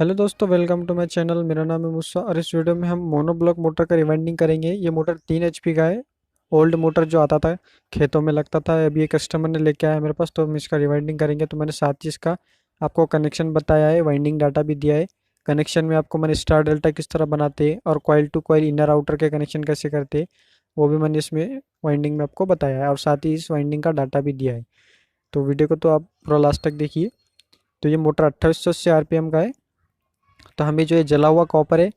Hello दोस्तों, welcome to my channel. मेरा नाम है मुस्सा और इस वीडियो में हम मोनोब्लॉक मोटर का रिवाइंडिंग करेंगे। ये मोटर 3 HP का है। ओल्ड मोटर जो आता था, खेतों में लगता था, अभी एक कस्टमर ने लेके आया मेरे पास, तो हम इसका रिवाइंडिंग करेंगे। तो मैंने साथ ही इसका आपको कनेक्शन बताया है, वाइंडिंग डाटा भी दिया है। कनेक्शन में आपको मैंने स्टार डेल्टा किस तरह बनाते हैं और coil to coil inner outer के कनेक्शन कैसे करते हैं, वो भी मैंने इसमें वाइंडिंग में आपको बताया है और साथ ही इस वाइंडिंग का डाटा भी दिया है। तो वीडियो को तो आप पूरा लास्ट तक देखिए। तो ये मोटर 2880 RPM का है। तो हमें जो ये जला हुआ कॉपर है,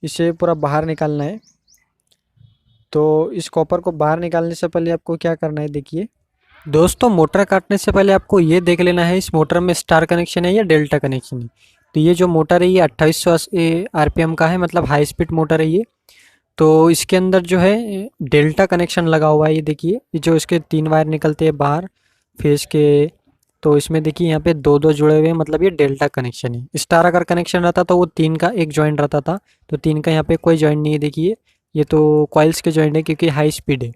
इसे पूरा बाहर निकालना है। तो इस कॉपर को बाहर निकालने से पहले आपको क्या करना है, देखिए दोस्तों। मोटर काटने से पहले आपको ये देख लेना है इस मोटर में स्टार कनेक्शन है या डेल्टा कनेक्शन है। तो ये जो मोटर है ये 2880 RPM का है, मतलब हाई स्पीड मोटर है ये। तो इसके अंदर जो है डेल्टा कनेक्शन लगा हुआ है। ये देखिए, ये जो इसके 3 वायर निकलते हैं बाहर फेस के। तो इसमें देखिए यहाँ पे दो दो जुड़े हुए हैं, मतलब ये डेल्टा कनेक्शन है। स्टार अगर कनेक्शन रहता तो वो 3 का एक जॉइंट रहता था, तो 3 का यहाँ पे कोई जॉइंट नहीं है। देखिए ये तो कॉइल्स के जॉइंट है क्योंकि हाई स्पीड है।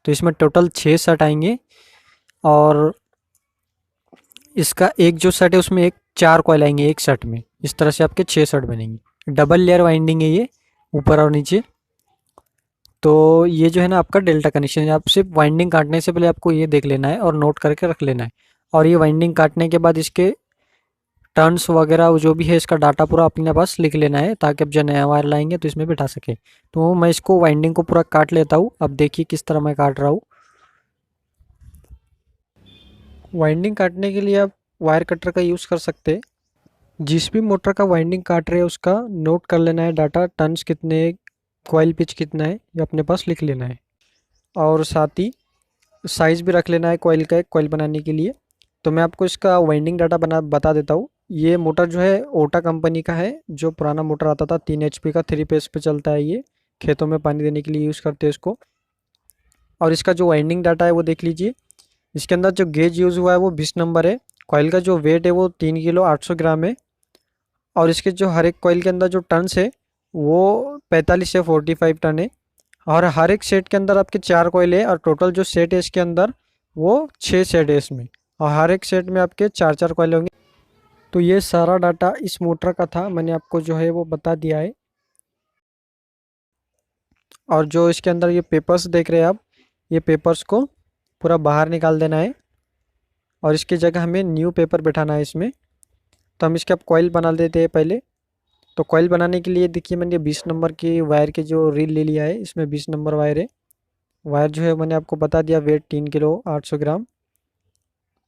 तो इसमें टोटल 6 सेट आएंगे और इसका एक जो सेट है उसमें एक 4 कॉइल आएंगे एक सेट में। इस तरह से आपके 6 सेट बनेंगे। डबल लेयर वाइंडिंग है ये, ऊपर और नीचे। तो ये जो है ना आपका डेल्टा कनेक्शन है। आप सिर्फ वाइंडिंग काटने से पहले आपको ये देख लेना है और नोट करके रख लेना है। और ये वाइंडिंग काटने के बाद इसके टर्न्स वगैरह जो भी है इसका डाटा पूरा अपने पास लिख लेना है, ताकि अब जब नया वायर लाएंगे तो इसमें बिठा सके। तो मैं इसको वाइंडिंग को पूरा काट लेता हूँ। अब देखिए किस तरह मैं काट रहा हूँ। वाइंडिंग काटने के लिए आप वायर कटर का यूज़ कर सकते हैं। जिस भी मोटर का वाइंडिंग काट रहे हैं उसका नोट कर लेना है डाटा, टर्न्स कितने, कॉइल पिच कितना है, ये अपने पास लिख लेना है। और साथ ही साइज़ भी रख लेना है कॉइल का, एक कॉइल बनाने के लिए। तो मैं आपको इसका वाइंडिंग डाटा बता देता हूँ। ये मोटर जो है ओटा कंपनी का है। जो पुराना मोटर आता था 3 HP का, 3 फेस पे चलता है ये। खेतों में पानी देने के लिए यूज़ करते हैं इसको। और इसका जो वाइंडिंग डाटा है वो देख लीजिए। इसके अंदर जो गेज यूज़ हुआ है वो 20 नंबर है। कॉइल का जो वेट है वो 3 किलो 800 ग्राम है। और इसके जो हर एक कॉइल के अंदर जो टन्स है वो 45 से 45 टन है। और हर एक सेट के अंदर आपके 4 कॉइल है और टोटल जो सेट है इसके अंदर वो 6 सेट है इसमें। और हर एक सेट में आपके 4 4 कॉइल होंगे। तो ये सारा डाटा इस मोटर का था, मैंने आपको जो है वो बता दिया है। और जो इसके अंदर ये पेपर्स देख रहे हैं आप, ये पेपर्स को पूरा बाहर निकाल देना है और इसकी जगह हमें न्यू पेपर बिठाना है इसमें। तो हम इसके अब कॉइल बना देते हैं पहले। तो कॉइल बनाने के लिए देखिए, मैंने 20 नंबर की वायर के जो रील ले लिया है, इसमें 20 नंबर वायर है। वायर जो है मैंने आपको बता दिया, वेट 3 किलो 800 ग्राम।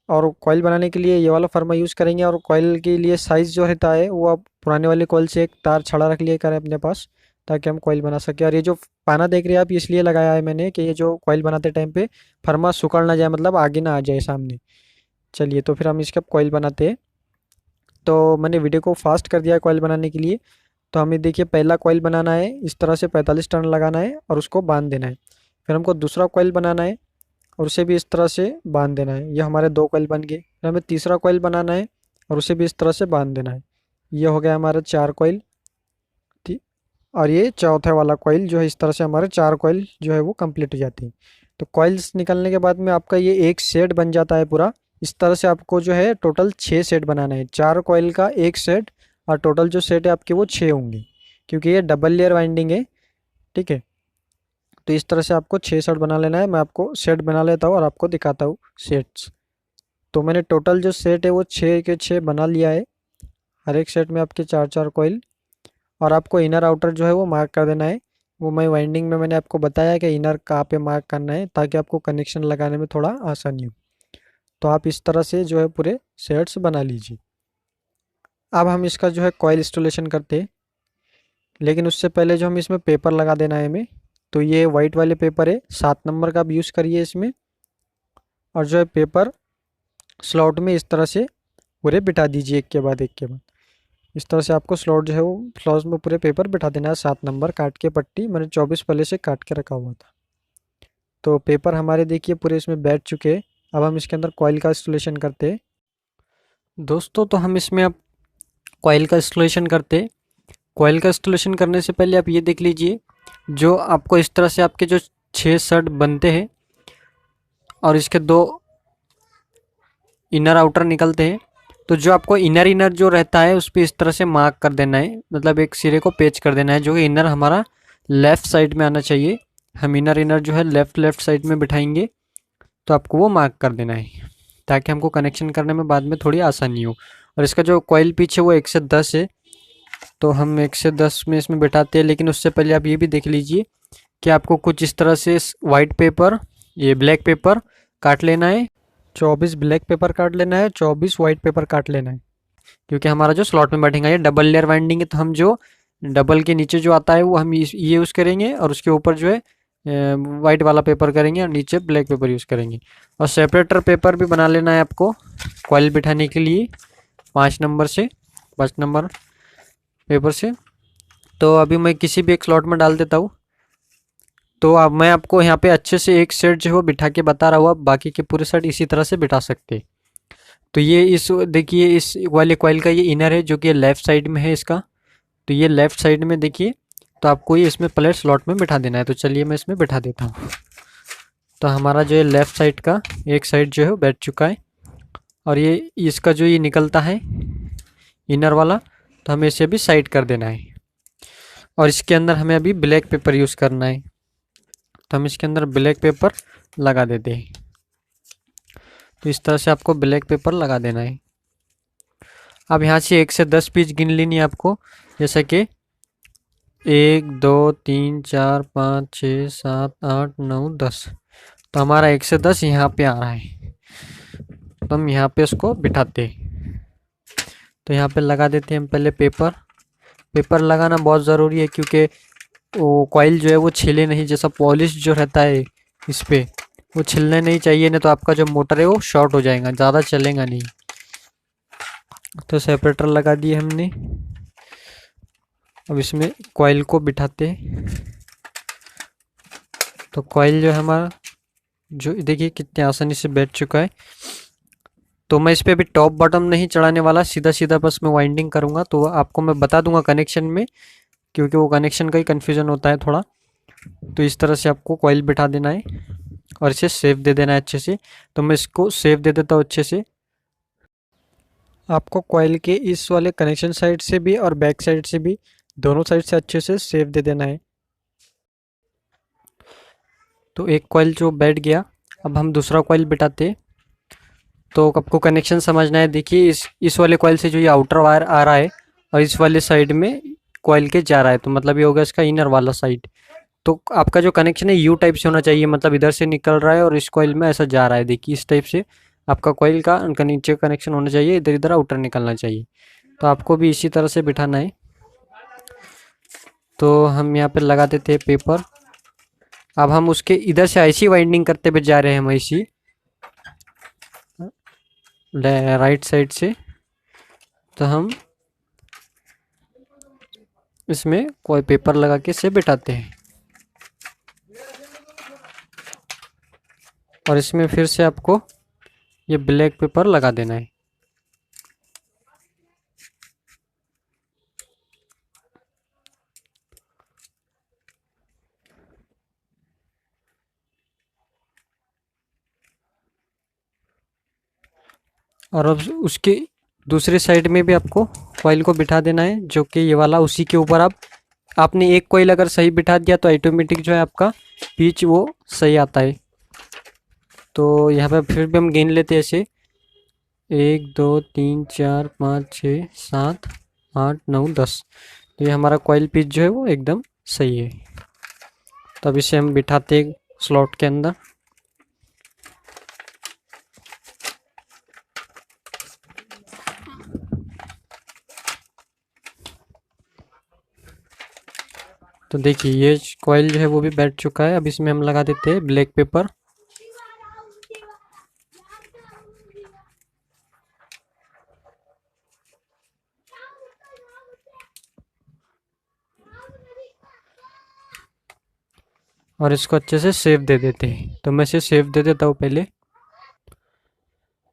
और कॉइल बनाने के लिए ये वाला फर्मा यूज़ करेंगे। और कॉइल के लिए साइज़ जो रहता है वो आप पुराने वाले कॉइल से एक तार छड़ा रख लिया करें अपने पास, ताकि हम कॉइल बना सकें। और ये जो पाना देख रहे हैं आप, इसलिए लगाया है मैंने कि ये जो कॉइल बनाते टाइम पे फर्मा सुकड़ ना जाए, मतलब आगे ना आ जाए सामने। चलिए, तो फिर हम इसका कॉइल बनाते हैं। तो मैंने वीडियो को फास्ट कर दिया है कॉइल बनाने के लिए। तो हमें देखिए पहला कॉइल बनाना है, इस तरह से 45 टर्न लगाना है और उसको बांध देना है। फिर हमको दूसरा कॉइल बनाना है और उसे भी इस तरह से बांध देना है। ये हमारे 2 कॉइल बन गए। फिर हमें तीसरा कॉइल बनाना है और उसे भी इस तरह से बांध देना है। ये हो गया हमारा 4 कॉइल। और ये चौथा वाला कॉइल जो है, इस तरह से हमारे 4 कॉइल जो है वो कंप्लीट हो जाती है। तो कॉइल्स निकलने के बाद में आपका ये एक सेट बन जाता है पूरा। इस तरह से आपको जो है टोटल 6 सेट बनाना है, 4 कॉइल का एक सेट। और टोटल जो सेट है आपके वो 6 होंगे, क्योंकि ये डबल लेयर वाइंडिंग है। ठीक है। तो इस तरह से आपको 6 सेट बना लेना है। मैं आपको सेट बना लेता हूँ और आपको दिखाता हूँ सेट्स। तो मैंने टोटल जो सेट है वो 6 के 6 बना लिया है। हर एक सेट में आपके 4 4 कॉइल। और आपको इनर आउटर जो है वो मार्क कर देना है। वो मैं वाइंडिंग में मैंने आपको बताया कि इनर कहाँ पे मार्क करना है, ताकि आपको कनेक्शन लगाने में थोड़ा आसानी हो। तो आप इस तरह से जो है पूरे सेट्स बना लीजिए। अब हम इसका जो है कॉइल इंस्टॉलेशन करते हैं, लेकिन उससे पहले जो हम इसमें पेपर लगा देना है हमें। तो ये वाइट वाले पेपर है, 7 नंबर का आप यूज़ करिए इसमें। और जो है पेपर स्लॉट में इस तरह से पूरे बिठा दीजिए, एक के बाद एक के बाद। इस तरह से आपको स्लॉट जो है वो फ्लॉस में पूरे पेपर बिठा देना है। 7 नंबर काट के पट्टी मैंने 24 पहले से काट के रखा हुआ था। तो पेपर हमारे देखिए पूरे इसमें बैठ चुके हैं। अब हम इसके अंदर कॉइल का इंस्टॉलेशन करते हैं दोस्तों। तो हम इसमें अब कॉइल का इंस्टॉलेशन करते हैं। कॉइल का इंस्टॉलेशन करने से पहले आप ये देख लीजिए, जो आपको इस तरह से आपके जो 6 सेट बनते हैं और इसके 2 इनर आउटर निकलते हैं। तो जो आपको इनर इनर जो रहता है उस पर इस तरह से मार्क कर देना है, मतलब एक सिरे को पेच कर देना है जो कि इनर हमारा लेफ़्ट साइड में आना चाहिए। हम इनर इनर जो है लेफ़्ट साइड में बिठाएंगे, तो आपको वो मार्क कर देना है ताकि हमको कनेक्शन करने में बाद में थोड़ी आसानी हो। और इसका जो कॉइल पिच है वो 1 से 10 है, तो हम 1 से 10 में इसमें बिठाते हैं। लेकिन उससे पहले आप ये भी देख लीजिए कि आपको कुछ इस तरह से वाइट पेपर, ये ब्लैक पेपर काट लेना है। 24 ब्लैक पेपर काट लेना है, 24 वाइट पेपर काट लेना है, क्योंकि हमारा जो स्लॉट में बैठेगा ये डबल लेयर वाइंडिंग है, तो हम जो डबल के नीचे जो आता है वो हम ये यूज़ करेंगे, और उसके ऊपर जो है वाइट वाला पेपर करेंगे और नीचे ब्लैक पेपर यूज़ करेंगे। और सेपरेटर पेपर भी बना लेना है आपको कॉइल बिठाने के लिए 5 नंबर से, 5 नंबर पेपर से। तो अभी मैं किसी भी एक स्लॉट में डाल देता हूँ। तो अब मैं आपको यहाँ पे अच्छे से एक सेट जो है वो बिठा के बता रहा हूँ, आप बाकी के पूरे सेट इसी तरह से बिठा सकते हैं। तो ये इस देखिए इस वाले कॉइल का ये इनर है जो कि लेफ़्ट साइड में है इसका, तो ये लेफ़्ट साइड में देखिए, तो आपको ये इसमें प्लेट स्लॉट में बिठा देना है। तो चलिए मैं इसमें बिठा देता हूँ। तो हमारा जो है लेफ़्ट साइड का एक साइड जो है वो बैठ चुका है, और ये इसका जो ये निकलता है इनर वाला, तो हमें इसे भी साइड कर देना है। और इसके अंदर हमें अभी ब्लैक पेपर यूज़ करना है, तो हम इसके अंदर ब्लैक पेपर लगा देते हैं। तो इस तरह से आपको ब्लैक पेपर लगा देना है। अब यहाँ से 1 से 10 पीस गिन लेनी है आपको, जैसे कि 1 2 3 4 5 6 7 8 9 10। तो हमारा 1 से 10 यहाँ पे आ रहा है, तो हम यहाँ पे उसको बिठाते हैं। तो यहाँ पे लगा देते हैं हम पहले पेपर। पेपर लगाना बहुत ज़रूरी है, क्योंकि वो कॉइल जो है वो छिले नहीं, जैसा पॉलिश जो रहता है इस पे वो छिलने नहीं चाहिए, नहीं तो आपका जो मोटर है वो शॉर्ट हो जाएगा, ज़्यादा चलेगा नहीं। तो सेपरेटर लगा दिए हमने। अब इसमें कॉइल को बिठाते हैं। तो कॉइल जो है हमारा जो देखिए कितने आसानी से बैठ चुका है। तो मैं इस पर अभी टॉप बॉटम नहीं चढ़ाने वाला, सीधा सीधा बस मैं वाइंडिंग करूँगा, तो आपको मैं बता दूंगा कनेक्शन में, क्योंकि वो कनेक्शन का ही कन्फ्यूज़न होता है थोड़ा। तो इस तरह से आपको कॉइल बिठा देना है और इसे सेफ दे देना है अच्छे से। तो मैं इसको सेफ दे देता हूँ अच्छे से। आपको कॉइल के इस वाले कनेक्शन साइड से भी और बैक साइड से भी, दोनों साइड से अच्छे से सेफ दे देना है। तो एक कॉइल जो बैठ गया, अब हम दूसरा कॉइल बिठाते। तो आपको कनेक्शन समझना है। देखिए इस वाले कॉइल से जो ये आउटर वायर आ रहा है और इस वाले साइड में कॉइल के जा रहा है, तो मतलब ये होगा इसका इनर वाला साइड। तो आपका जो कनेक्शन है यू टाइप से होना चाहिए, मतलब इधर से निकल रहा है और इस कॉइल में ऐसा जा रहा है। देखिए इस टाइप से आपका कॉइल का नीचे कनेक्शन होना चाहिए, इधर इधर आउटर निकलना चाहिए। तो आपको भी इसी तरह से बिठाना है। तो हम यहाँ पे लगा देते हैं पेपर। अब हम उसके इधर से ऐसी वाइंडिंग करते हुए जा रहे हैं, हम ऐसी राइट साइड से। तो हम इसमें कोई पेपर लगा के इसे बिठाते हैं, और इसमें फिर से आपको ये ब्लैक पेपर लगा देना है। और अब उसके दूसरे साइड में भी आपको कॉइल को बिठा देना है, जो कि ये वाला उसी के ऊपर आपने एक कॉइल अगर सही बिठा दिया तो ऑटोमेटिक जो है आपका पिच वो सही आता है। तो यहाँ पे फिर भी हम गिन लेते हैं ऐसे 1 2 3 4 5 6 7 8 9 10। तो ये हमारा कॉइल पिच जो है वो एकदम सही है। तब इसे हम बिठाते स्लॉट के अंदर। तो देखिए ये कॉइल जो है वो भी बैठ चुका है। अब इसमें हम लगा देते हैं ब्लैक पेपर। और इसको अच्छे से सेव दे देते हैं। तो मैं इसे सेव दे देता हूँ पहले।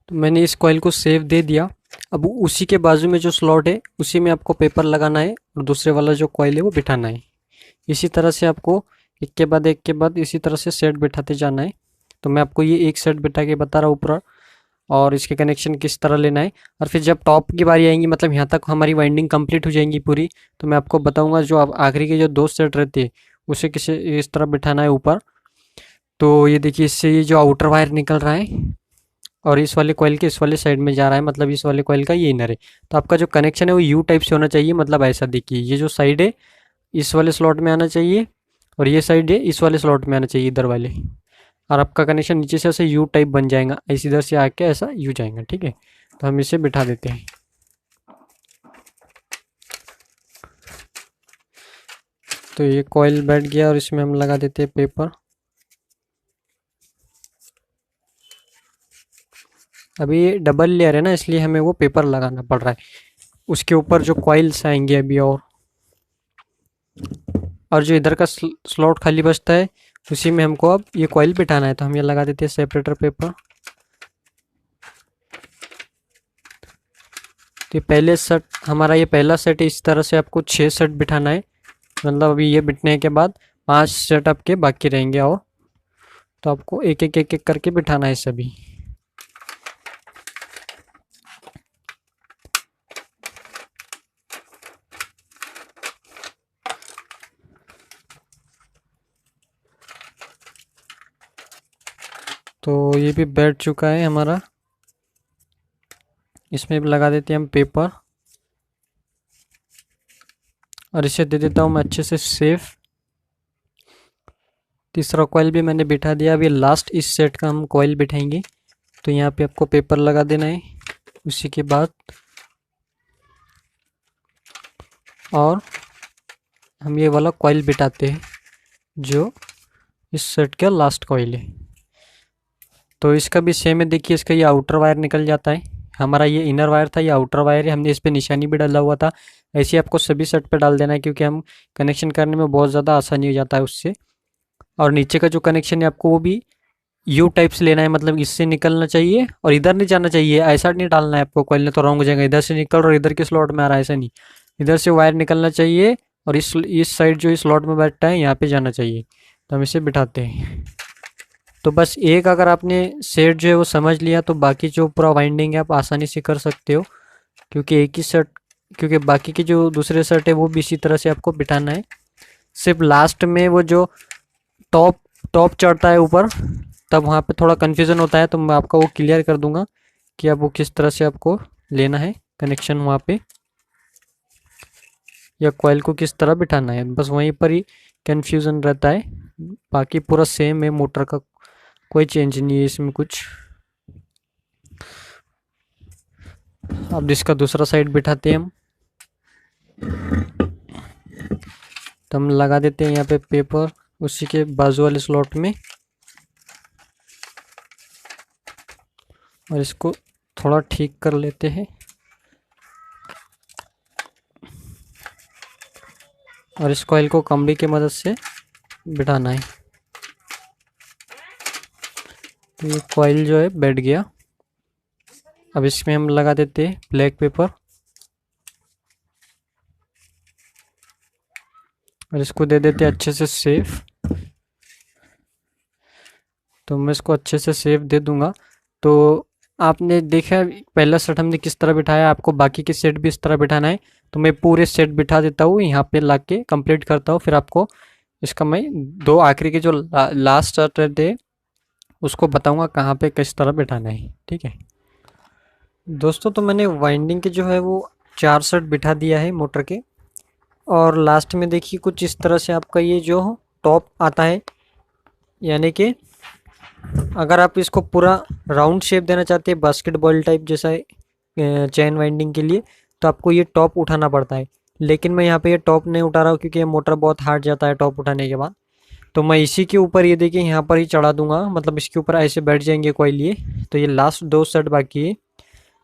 तो मैंने इस कॉइल को सेव दे दिया। अब उसी के बाजू में जो स्लॉट है उसी में आपको पेपर लगाना है और दूसरे वाला जो कॉइल है वो बिठाना है। इसी तरह से आपको एक के बाद इसी तरह से सेट बिठाते जाना है। तो मैं आपको ये एक सेट बिठा के बता रहा हूँ ऊपर। और इसके कनेक्शन किस तरह लेना है। और फिर जब टॉप की बारी आएंगी, मतलब यहाँ तक हमारी वाइंडिंग कंप्लीट हो जाएंगी पूरी, तो मैं आपको बताऊंगा जो आप आखिरी के जो दो सेट रहते हैं उसे किसी इस तरह बिठाना है ऊपर। तो ये देखिए, इससे ये जो आउटर वायर निकल रहा है और इस वाले कॉइल के इस वाले साइड में जा रहा है, मतलब इस वाले कॉइल का ये इनर है। तो आपका जो कनेक्शन है वो यू टाइप से होना चाहिए, मतलब ऐसा देखिए, ये जो साइड है इस वाले स्लॉट में आना चाहिए और ये साइड है इस वाले स्लॉट में आना चाहिए, इधर वाले। और आपका कनेक्शन नीचे से ऐसे यू टाइप बन जाएगा, ऐसे इधर से आके ऐसा यू जाएगा, ठीक है। तो हम इसे बिठा देते हैं। तो ये कॉइल बैठ गया और इसमें हम लगा देते हैं पेपर। अभी ये डबल लेयर है ना, इसलिए हमें वो पेपर लगाना पड़ रहा है उसके ऊपर जो कॉइल्स आएंगे अभी। और जो इधर का स्लॉट खाली बचता है उसी में हमको अब ये कॉइल बिठाना है। तो हम ये लगा देते हैं सेपरेटर पेपर। तो ये पहले सेट हमारा, ये पहला सेट है, इस तरह से आपको 6 सेट बिठाना है। मतलब अभी ये बिठने के बाद 5 सेट आपके बाकी रहेंगे, और तो आपको एक एक एक एक करके बिठाना है सभी। तो ये भी बैठ चुका है हमारा, इसमें भी लगा देते हैं हम पेपर। और इसे दे देता हूँ मैं अच्छे से सेफ। तीसरा कॉइल भी मैंने बिठा दिया। अभी लास्ट इस सेट का हम कॉइल बिठाएंगे। तो यहाँ पे आपको पेपर लगा देना है उसी के बाद, और हम ये वाला कॉइल बिठाते हैं जो इस सेट का लास्ट कॉइल है। तो इसका भी सेम है, देखिए इसका ये आउटर वायर निकल जाता है। हमारा ये इनर वायर था, ये आउटर वायर है, हमने इस पर निशानी भी डाला हुआ था। ऐसे ही आपको सभी सेट पे डाल देना है, क्योंकि हम कनेक्शन करने में बहुत ज़्यादा आसानी हो जाता है उससे। और नीचे का जो कनेक्शन है आपको वो भी यू टाइप से लेना है, मतलब इससे निकलना चाहिए और इधर नहीं जाना चाहिए। ऐसा नहीं डालना है आपको, कॉइल ने तो रॉन्ग हो जाएगा, इधर से निकल और इधर के स्लॉट में आ रहा है, ऐसा नहीं। इधर से वायर निकलना चाहिए और इस साइड जो इस स्लॉट में बैठता है यहाँ पे जाना चाहिए। तो हम इसे बिठाते हैं। तो बस एक अगर आपने सेट जो है वो समझ लिया, तो बाकी जो पूरा वाइंडिंग है आप आसानी से कर सकते हो, क्योंकि एक ही सेट, क्योंकि बाकी के जो दूसरे सेट है वो भी इसी तरह से आपको बिठाना है। सिर्फ लास्ट में वो जो टॉप टॉप चढ़ता है ऊपर, तब वहाँ पे थोड़ा कन्फ्यूज़न होता है, तो मैं आपका वो क्लियर कर दूंगा कि अब वो किस तरह से आपको लेना है कनेक्शन वहाँ पे, या कॉइल को किस तरह बिठाना है। बस वहीं पर ही कन्फ्यूज़न रहता है, बाकी पूरा सेम है। मोटर का कोई चेंज नहीं है इसमें कुछ। अब इसका दूसरा साइड बिठाते हैं हम। तो हम लगा देते हैं यहाँ पे पेपर उसी के बाजू वाले स्लॉट में, और इसको थोड़ा ठीक कर लेते हैं। और इस कॉइल को कंबी की मदद से बिठाना है। तो ये कॉइल जो है बैठ गया। अब इसमें हम लगा देते हैं ब्लैक पेपर, और इसको दे देते हैं अच्छे से सेफ। तो मैं इसको अच्छे से सेफ दे दूंगा। तो आपने देखा पहला सेट हमने किस तरह बिठाया, आपको बाकी के सेट भी इस तरह बिठाना है। तो मैं पूरे सेट बिठा देता हूँ यहाँ पे ला के कंप्लीट करता हूँ, फिर आपको इसका मैं दो आखिरी के जो लास्ट सेट रहते हैं उसको बताऊँगा कहाँ पे किस तरह बिठाना है, ठीक है दोस्तों। तो मैंने वाइंडिंग के जो है वो 4 सेट बिठा दिया है मोटर के। और लास्ट में देखिए कुछ इस तरह से आपका ये जो टॉप आता है, यानी कि अगर आप इसको पूरा राउंड शेप देना चाहते हैं बास्केटबॉल टाइप जैसा चैन वाइंडिंग के लिए, तो आपको ये टॉप उठाना पड़ता है। लेकिन मैं यहाँ पे ये टॉप नहीं उठा रहा हूँ, क्योंकि ये मोटर बहुत हार्ड जाता है टॉप उठाने के बाद। तो मैं इसी के ऊपर ये देखिए यहाँ पर ही चढ़ा दूंगा, मतलब इसके ऊपर ऐसे बैठ जाएंगे कॉइल ये। तो ये लास्ट 2 सेट बाकी है,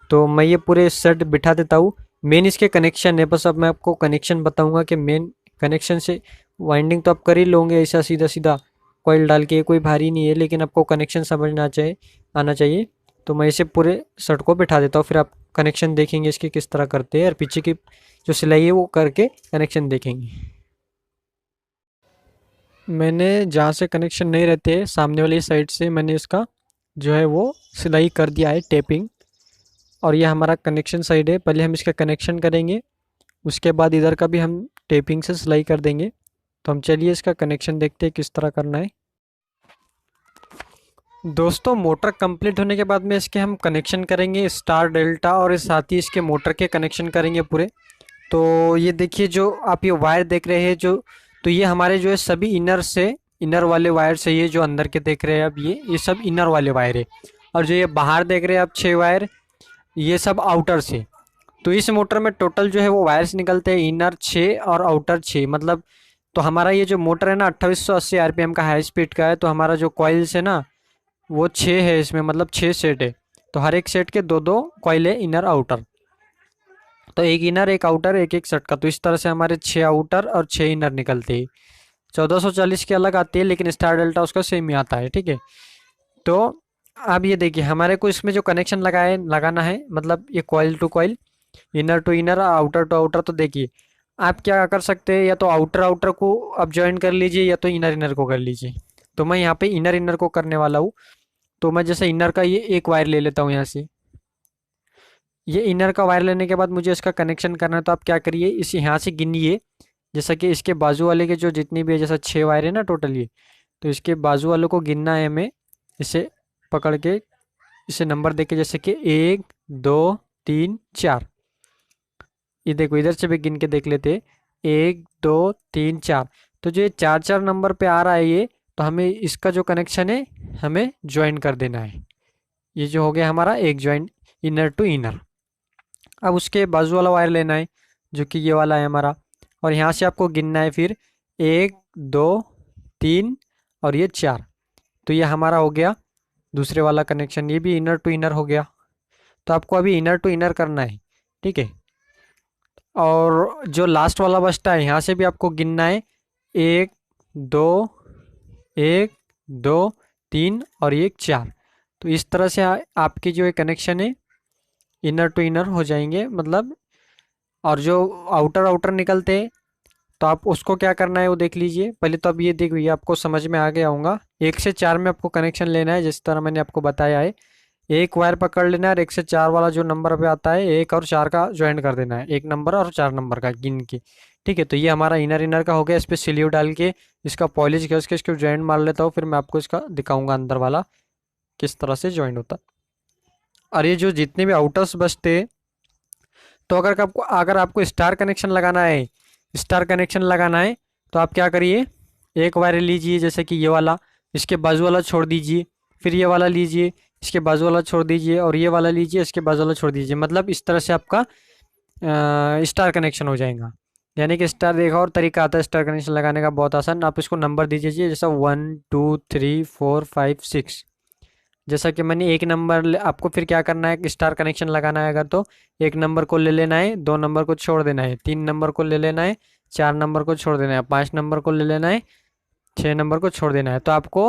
तो मैं ये पूरे सेट बिठा देता हूँ। मेन इसके कनेक्शन है, बस अब मैं आपको कनेक्शन बताऊँगा कि मेन कनेक्शन से वाइंडिंग तो आप कर ही लोगे ऐसा सीधा सीधा कॉइल डाल के, कोई भारी नहीं है, लेकिन आपको कनेक्शन समझना चाहिए, आना चाहिए। तो मैं इसे पूरे शर्ट को बिठा देता हूँ, फिर आप कनेक्शन देखेंगे इसके किस तरह करते हैं, और पीछे की जो सिलाई है वो करके कनेक्शन देखेंगे। मैंने जहाँ से कनेक्शन नहीं रहते सामने वाली साइड से मैंने इसका जो है वो सिलाई कर दिया है टेपिंग। और ये हमारा कनेक्शन साइड है, पहले हम इसका कनेक्शन करेंगे, उसके बाद इधर का भी हम टेपिंग से सिलाई कर देंगे। तो हम चलिए इसका कनेक्शन देखते हैं किस तरह करना है। दोस्तों मोटर कंप्लीट होने के बाद में इसके हम कनेक्शन करेंगे स्टार डेल्टा, और इस साथ ही इसके मोटर के कनेक्शन करेंगे पूरे। तो ये देखिए जो आप ये वायर देख रहे हैं जो, तो ये हमारे जो है सभी इनर वाले वायर से, ये जो अंदर के देख रहे हैं अब ये सब इनर वाले वायर है। और जो ये बाहर देख रहे हैं आप 6 वायर, ये सब आउटर से। तो इस मोटर में टोटल जो है वो वायर्स निकलते हैं इनर 6 और आउटर 6, मतलब तो हमारा ये जो मोटर है ना 2880 आरपीएम का हाई स्पीड का है। तो हमारा जो कॉइल्स है ना वो 6 है, इसमें मतलब 6 सेट है। तो हर एक सेट के दो दो कॉइल है इनर आउटर, तो एक इनर एक आउटर एक एक सेट का। तो इस तरह से हमारे 6 आउटर और 6 इनर निकलते हैं। 1440 की अलग आती है, लेकिन स्टार डेल्टा उसका सेम ही आता है, ठीक है। तो अब ये देखिए हमारे को इसमें जो कनेक्शन लगाना है, मतलब ये coil to coil, inner to inner, outer to outer. तो देखिए आप क्या कर सकते हैं, या तो आउटर आउटर को आप ज्वाइन कर लीजिए, या तो इनर इनर को कर लीजिए। तो मैं यहाँ पे इनर इनर को करने वाला हूँ। तो मैं जैसे इनर का ये एक वायर ले लेता हूँ यहाँ से। ये इनर का वायर लेने के बाद मुझे इसका कनेक्शन करना है। तो आप क्या करिए, इस यहाँ से गिनिए, जैसा कि इसके बाजू वाले के जो जितनी भी है, जैसा 6 वायर है ना टोटल ये, तो इसके बाजू वालों को गिनना है हमें। इसे पकड़ के इसे नंबर दे के, जैसे कि 1 2 3 4। ये देखो इधर से भी गिन के देख लेते, 1 2 3 4। तो जो ये 4 4 नंबर पे आ रहा है ये, तो हमें इसका जो कनेक्शन है हमें ज्वाइन कर देना है। ये जो हो गया हमारा एक ज्वाइन इनर टू इनर। अब उसके बाजू वाला वायर लेना है जो कि ये वाला है हमारा, और यहाँ से आपको गिनना है फिर 1 2 3 और ये 4। तो ये हमारा हो गया दूसरे वाला कनेक्शन, ये भी इनर टू इनर हो गया। तो आपको अभी इनर टू इनर करना है, ठीक है। और जो लास्ट वाला बचता है यहाँ से भी आपको गिनना है, 1 2 1 2 3 और ये 4। तो इस तरह से आपकी जो ये कनेक्शन है इनर टू इनर हो जाएंगे, मतलब। और जो आउटर आउटर निकलते हैं, तो आप उसको क्या करना है वो देख लीजिए पहले। तो अब ये देखिए आपको समझ में आ गया होगा, 1 से 4 में आपको कनेक्शन लेना है जिस तरह मैंने आपको बताया है। एक वायर पकड़ लेना है और 1 से 4 वाला जो नंबर पे आता है 1 और 4 का ज्वाइन कर देना है, 1 नंबर और 4 नंबर का गिन के, ठीक है। तो ये हमारा इनर इनर का हो गया। इस पर सिल्यू डाल के इसका पॉलिश घस के इसको ज्वाइन मार लेता हूँ, फिर मैं आपको इसका दिखाऊंगा अंदर वाला किस तरह से ज्वाइन होता है। और ये जो जितने भी आउटर्स बचते हैं, तो अगर आपको स्टार कनेक्शन लगाना है, स्टार कनेक्शन लगाना है, तो आप क्या करिए, एक वायर लीजिए जैसे कि ये वाला, इसके बाजू वाला छोड़ दीजिए, फिर ये वाला लीजिए, इसके बाजू वाला छोड़ दीजिए, और ये वाला लीजिए, इसके बाजू वाला छोड़ दीजिए। मतलब इस तरह से आपका स्टार कनेक्शन हो जाएगा। यानी कि स्टार देखा और तरीका आता है स्टार कनेक्शन लगाने का, बहुत आसान। आप इसको नंबर दीजिए जैसा 1 2 3 4 5 6। जैसा कि मैंने एक नंबर आपको फिर क्या करना है, स्टार कनेक्शन लगाना है अगर, तो एक नंबर को ले लेना है, 2 नंबर को छोड़ देना है, 3 नंबर को ले लेना है, 4 नंबर को छोड़ देना है, 5 नंबर को ले लेना है, 6 नंबर को छोड़ देना है। तो आपको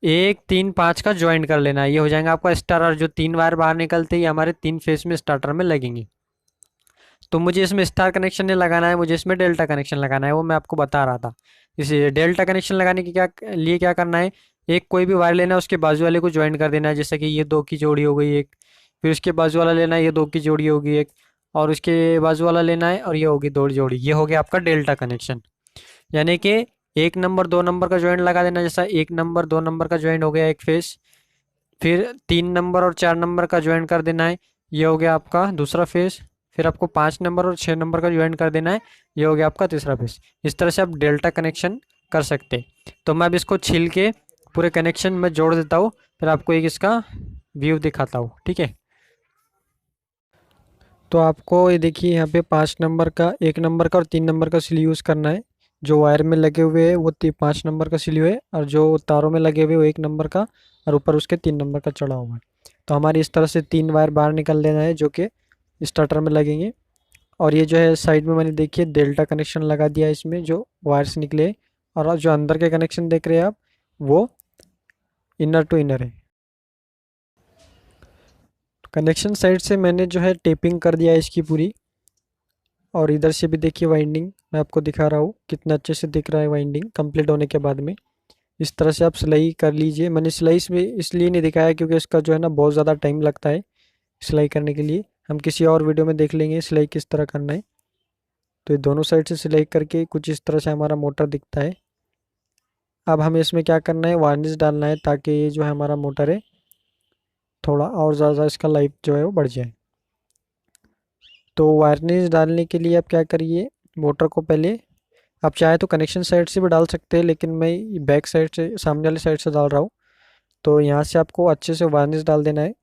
1 3 5 का ज्वाइन कर लेना है, ये हो जाएगा आपका स्टार। और जो 3 वायर बाहर निकलते हैं ये हमारे 3 फेस में स्टार्टर में लगेंगे। तो मुझे इसमें स्टार कनेक्शन नहीं लगाना है, मुझे इसमें डेल्टा कनेक्शन लगाना है, वो मैं आपको बता रहा था। इसे डेल्टा कनेक्शन लगाने के क्या करना है, एक कोई भी वायर लेना है, उसके बाजू वाले को ज्वाइन कर देना है। जैसे कि ये 2 की जोड़ी हो गई एक, फिर उसके बाजू वाला लेना है, ये 2 की जोड़ी होगी एक, और उसके बाजू वाला लेना है और ये होगी 2 जोड़ी। ये हो गया आपका डेल्टा कनेक्शन। यानी कि 1 नंबर 2 नंबर का ज्वाइन लगा देना, जैसा 1 नंबर 2 नंबर का ज्वाइन हो गया एक फेस। फिर 3 नंबर और 4 नंबर का ज्वाइन कर देना है, ये हो गया आपका दूसरा फेस। फिर आपको 5 नंबर और 6 नंबर का ज्वाइन कर देना है, ये हो गया आपका तीसरा फेस। इस तरह से आप डेल्टा कनेक्शन कर सकते हैं। तो मैं अब इसको छील के पूरे कनेक्शन में जोड़ देता हूँ, फिर आपको एक इसका व्यू दिखाता हूँ, ठीक है। तो आपको ये देखिए यहाँ पे 5 नंबर का, 1 नंबर का और 3 नंबर का सिल यूज़ करना है। जो वायर में लगे हुए हैं वो 5 नंबर का सिल्यू है, और जो तारों में लगे हुए वो 1 नंबर का, और ऊपर उसके 3 नंबर का चढ़ा हुआ है। तो हमारी इस तरह से 3 वायर बाहर निकल देना है जो कि स्टार्टर में लगेंगे। और ये जो है साइड में मैंने देखिए डेल्टा कनेक्शन लगा दिया है इसमें, जो वायर्स निकले। और जो अंदर के कनेक्शन देख रहे हैं आप, वो इनर टू इनर है। कनेक्शन साइड से मैंने जो है टेपिंग कर दिया है इसकी पूरी। और इधर से भी देखिए वाइंडिंग मैं आपको दिखा रहा हूँ कितना अच्छे से दिख रहा है वाइंडिंग कंप्लीट होने के बाद में। इस तरह से आप सिलाई कर लीजिए। मैंने सिलाई इसमें इसलिए नहीं दिखाया क्योंकि इसका जो है ना बहुत ज़्यादा टाइम लगता है सिलाई करने के लिए। हम किसी और वीडियो में देख लेंगे सिलाई किस तरह करना है। तो ये दोनों साइड से सिलाई करके कुछ इस तरह से हमारा मोटर दिखता है। अब हमें इसमें क्या करना है, वार्निश डालना है ताकि ये जो है हमारा मोटर है थोड़ा और ज़्यादा इसका लाइफ जो है वो बढ़ जाए। तो वार्निश डालने के लिए आप क्या करिए, मोटर को पहले आप चाहे तो कनेक्शन साइड से भी डाल सकते हैं, लेकिन मैं बैक साइड से सामने वाली साइड से डाल रहा हूँ। तो यहाँ से आपको अच्छे से वार्निश डाल देना है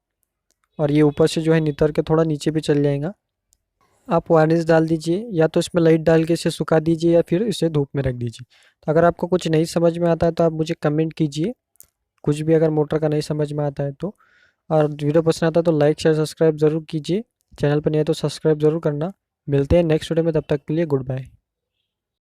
और ये ऊपर से जो है नितर के थोड़ा नीचे भी चल जाएगा। आप वार्निश डाल दीजिए, या तो इसमें लाइट डाल के इसे सुखा दीजिए या फिर इसे धूप में रख दीजिए। तो अगर आपको कुछ नहीं समझ में आता है तो आप मुझे कमेंट कीजिए, कुछ भी अगर मोटर का नहीं समझ में आता है तो। और वीडियो पसंद आता है तो लाइक शेयर सब्सक्राइब ज़रूर कीजिए, चैनल पर नहीं है तो सब्सक्राइब ज़रूर करना। मिलते हैं नेक्स्ट वीडियो में, तब तक के लिए गुड बाय।